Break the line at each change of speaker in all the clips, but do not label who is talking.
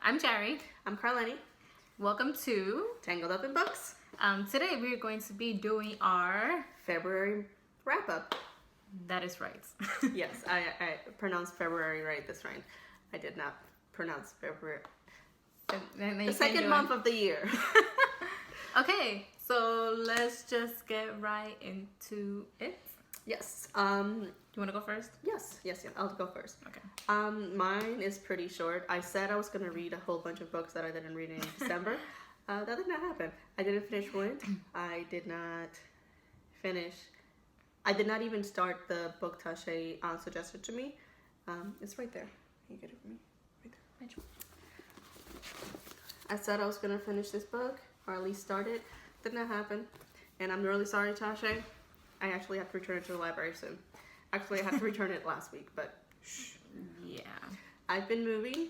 I'm Yari.
I'm Carleni.
Welcome to
Tangled Up in Books.
Today we're going to be doing our
February wrap-up.
That is right.
Yes, I pronounced February right this time. I did not pronounce February. The second month of the year.
Okay, so let's just get right into it.
Yes.
You want to go first?
Yes. I'll go first.
Okay.
Mine is pretty short. I said I was going to read a whole bunch of books that I didn't read in December. That did not happen. I didn't finish Wind. I did not even start the book Tasha suggested to me. It's right there. Can you get it for me? Right there. I said I was going to finish this book, or at least start it. Did not happen. And I'm really sorry, Tasha. I actually have to return it to the library soon. Actually, I had to return it last week, but shh.
Yeah.
I've been moving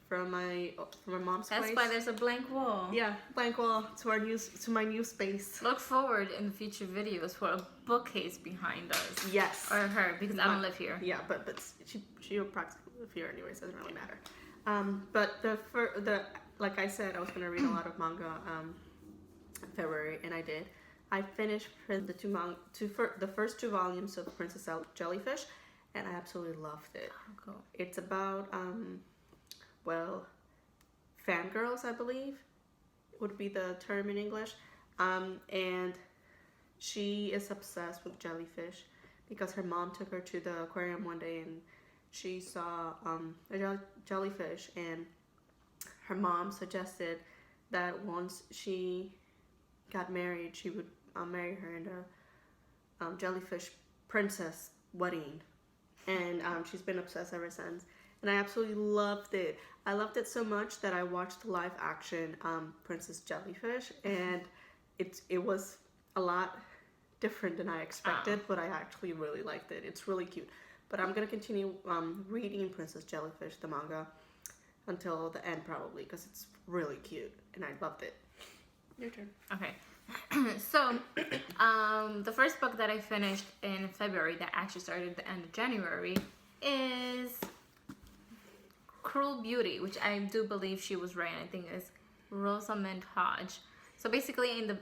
from my mom's place.
That's why there's a blank wall.
Yeah, blank wall to my new space.
Look forward in future videos for a bookcase behind us.
Yes.
Or her, because I don't live here.
Yeah, but she practically live here anyway, so it doesn't really matter. But like I said, I was gonna read a lot of manga in February, and I did. I finished the first two volumes of Princess Jellyfish, and I absolutely loved it.
Oh, cool.
It's about fangirls, I believe would be the term in English, and she is obsessed with jellyfish because her mom took her to the aquarium one day and she saw a jellyfish, and her mom suggested that once she got married, she would marry her in a jellyfish princess wedding, and she's been obsessed ever since. And I absolutely loved it. I loved it so much that I watched the live action Princess Jellyfish, and it was a lot different than I expected, but I actually really liked it. It's really cute. But I'm gonna continue reading Princess Jellyfish, the manga, until the end probably, because it's really cute and I loved it. Your turn.
Okay. So, the first book that I finished in February that actually started at the end of January is Cruel Beauty, which I do believe she was right. I think it's Rosamund Hodge. So basically, in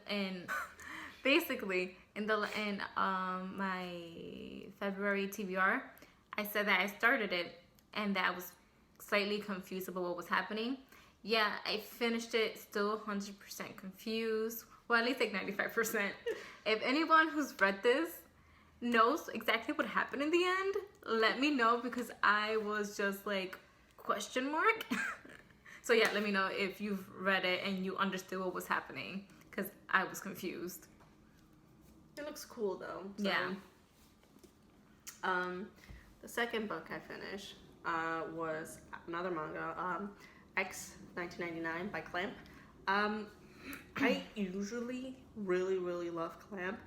my February TBR, I said that I started it and that I was slightly confused about what was happening. Yeah, I finished it still 100% confused. Well, at least like 95%. If anyone who's read this knows exactly what happened in the end, let me know, because I was just like, question mark? So yeah, let me know if you've read it and you understood what was happening, because I was confused.
It looks cool though. So.
Yeah.
The second book I finished was another manga, X 1999 by Clamp. I usually really love Clamp.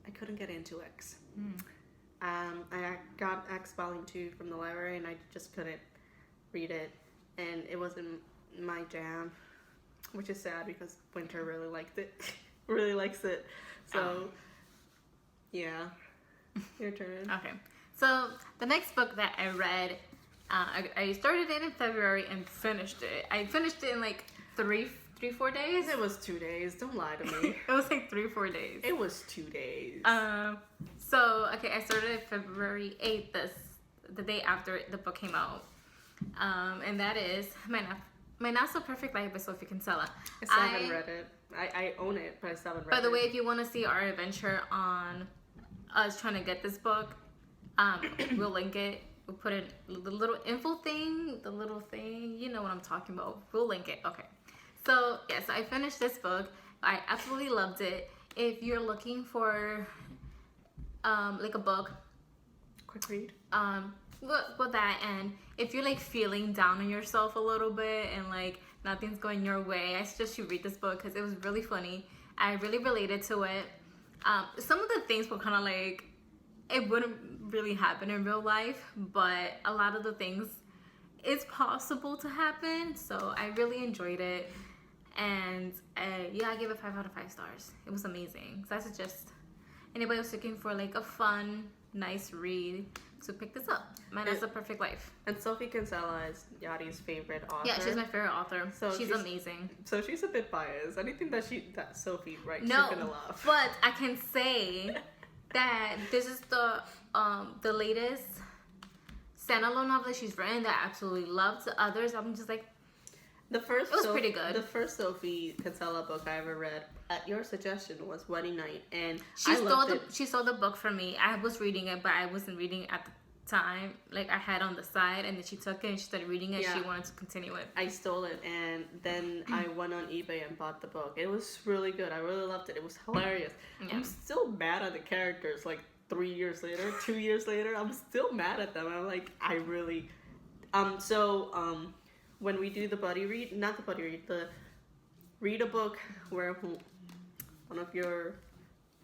I couldn't get into X. I got X Volume 2 from the library and I just couldn't read it, and it wasn't my jam, which is sad because Winter really liked it. Really likes it. So yeah, your turn.
Okay, so the next book that I read, I started it in February and finished it. I finished it in like 4 days.
It was 2 days. Don't lie to me.
It was like 4 days.
It was 2 days.
So okay, I started February 8th, the day after the book came out. And that is My Not So Perfect Life by Sophie Kinsella.
I still haven't read it. I own it, but I still haven't read it.
By the way, if you want to see our adventure on us trying to get this book, we'll link it. We'll put it, the little info thing, you know what I'm talking about. We'll link it. Okay. So, yes, I finished this book. I absolutely loved it. If you're looking for, like a book,
quick read.
With that, and if you're like feeling down on yourself a little bit and like nothing's going your way, I suggest you read this book because it was really funny. I really related to it. Some of the things were kind of like, it wouldn't really happen in real life, but a lot of the things it's possible to happen. So I really enjoyed it, and yeah, I gave it 5 out of 5 stars. It was amazing. So I suggest anybody who's looking for like a fun, nice read, to pick this up. My That's a Perfect Life.
And Sophie Kinsella is Yari's favorite author.
Yeah, she's my favorite author. So she's amazing.
So she's a bit biased. Anything that Sophie writes, she's gonna love.
But I can say that this is the latest standalone novel that she's written that I absolutely loved. The others, I'm just like, it was pretty good.
The first Sophie Kinsella book I ever read, at your suggestion, was Wedding Night, and
she stole the book from me. I was reading it, but I wasn't reading it at the time. Like, I had on the side, and then she took it and she started reading it. Yeah. She wanted to continue it.
I stole it, and then I went on eBay and bought the book. It was really good. I really loved it. It was hilarious. Yeah. I'm still mad at the characters. Like 3 years later, 2 years later, I'm still mad at them. I'm like, I really, when we do the read a book where one of your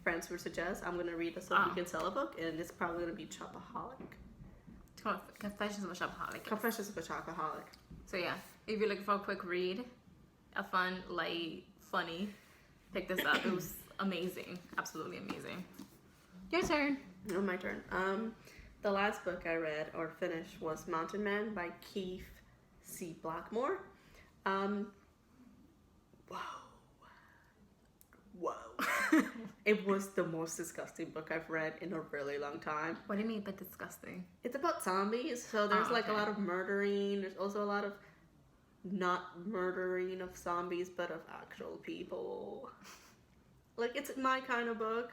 friends would suggest, I'm gonna read the Sophie Kinsella book, and it's probably gonna be Shopaholic.
Confessions of a Shopaholic.
Confessions of a Shopaholic.
So yeah, if you're looking for a quick read, a fun, light, funny, pick this up. It was amazing, absolutely amazing. Your turn.
Oh, my turn. The last book I read or finished was Mountain Man by Keith C. Blackmore. Whoa. It was the most disgusting book I've read in a really long time.
What do you mean by disgusting?
It's about zombies, so there's a lot of murdering. There's also a lot of not murdering of zombies, but of actual people. Like, it's my kind of book.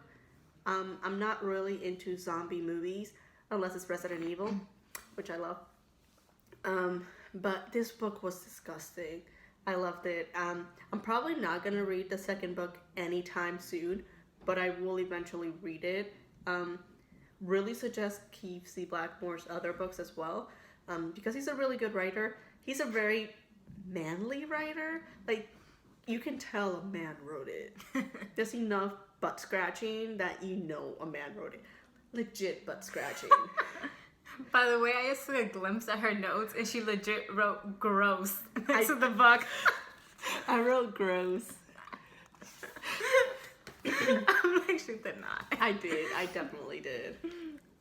I'm not really into zombie movies unless it's Resident Evil, which I love. But this book was disgusting. I loved it. I'm probably not going to read the second book anytime soon, but I will eventually read it. Really suggest Keith C. Blackmore's other books as well, because he's a really good writer. He's a very manly writer. Like, you can tell a man wrote it. There's enough butt scratching that you know a man wrote it. Legit butt scratching.
By the way, I just took a glimpse at her notes, and she legit wrote gross next to the book.
I wrote gross.
I'm like, she did not.
I did. I definitely did.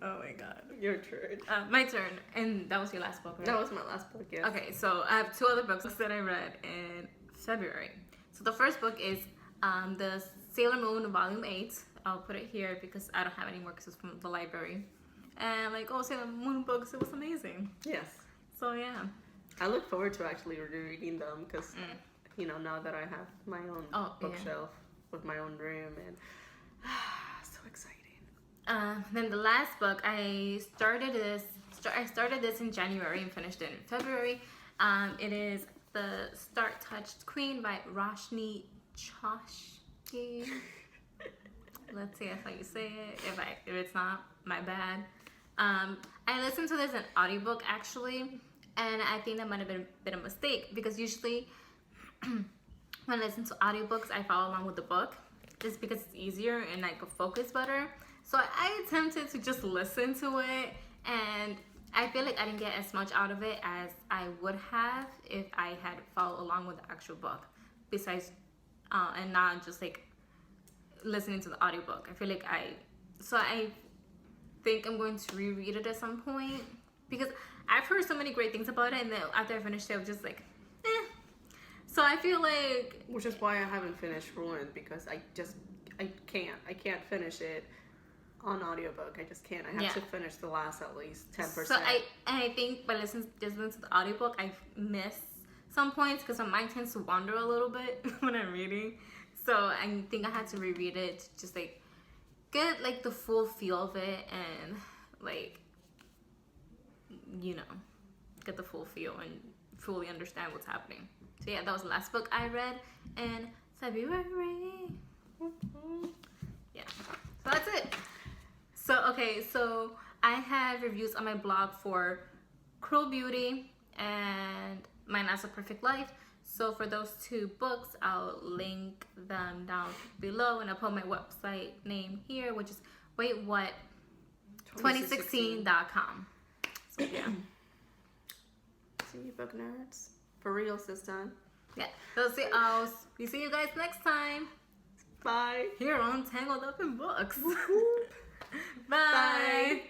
Oh my god.
Your turn.
My turn. And that was your last book, right?
That was my last book, yeah.
Okay, so I have two other books that I read in February. So the first book is the Sailor Moon Volume 8. I'll put it here because I don't have any more because it's from the library. And like, Sailor Moon books, it was amazing.
Yes.
So yeah.
I look forward to actually reading them because, now that I have my own bookshelf with my own room, and so exciting.
Then the last book, I started this in January and finished it in February. It is The Star-Touched Queen by Roshni Chokshi. Let's see if I say it. If it's not, my bad. I listened to this in audiobook actually, and I think that might have been a mistake because usually when I listen to audiobooks, I follow along with the book just because it's easier and I could focus better. So I attempted to just listen to it, and I feel like I didn't get as much out of it as I would have if I had followed along with the actual book, besides and not just like listening to the audiobook. I feel like I think I'm going to reread it at some point because I've heard so many great things about it, and then after I finished it, I was just like, So I feel like,
which is why I haven't finished Ruined, because I can't finish it on audiobook. I just can't. I have to finish the last at least 10%.
So I think by listening to the audiobook, I miss some points because my mind tends to wander a little bit when I'm reading. So I think I had to reread it to just like get like the full feel of it and like, get the full feel and fully understand what's happening. So yeah, that was the last book I read in February. Yeah, so that's it. So I have reviews on my blog for Cruel Beauty and My Not So Perfect Life. So for those two books, I'll link them down below, and I'll put my website name here, which is waitwhat2016.com. So yeah.
See you, book nerds. For real, sister.
Yeah. So we see you guys next time.
Bye.
Here on Tangled Up in Books. Bye.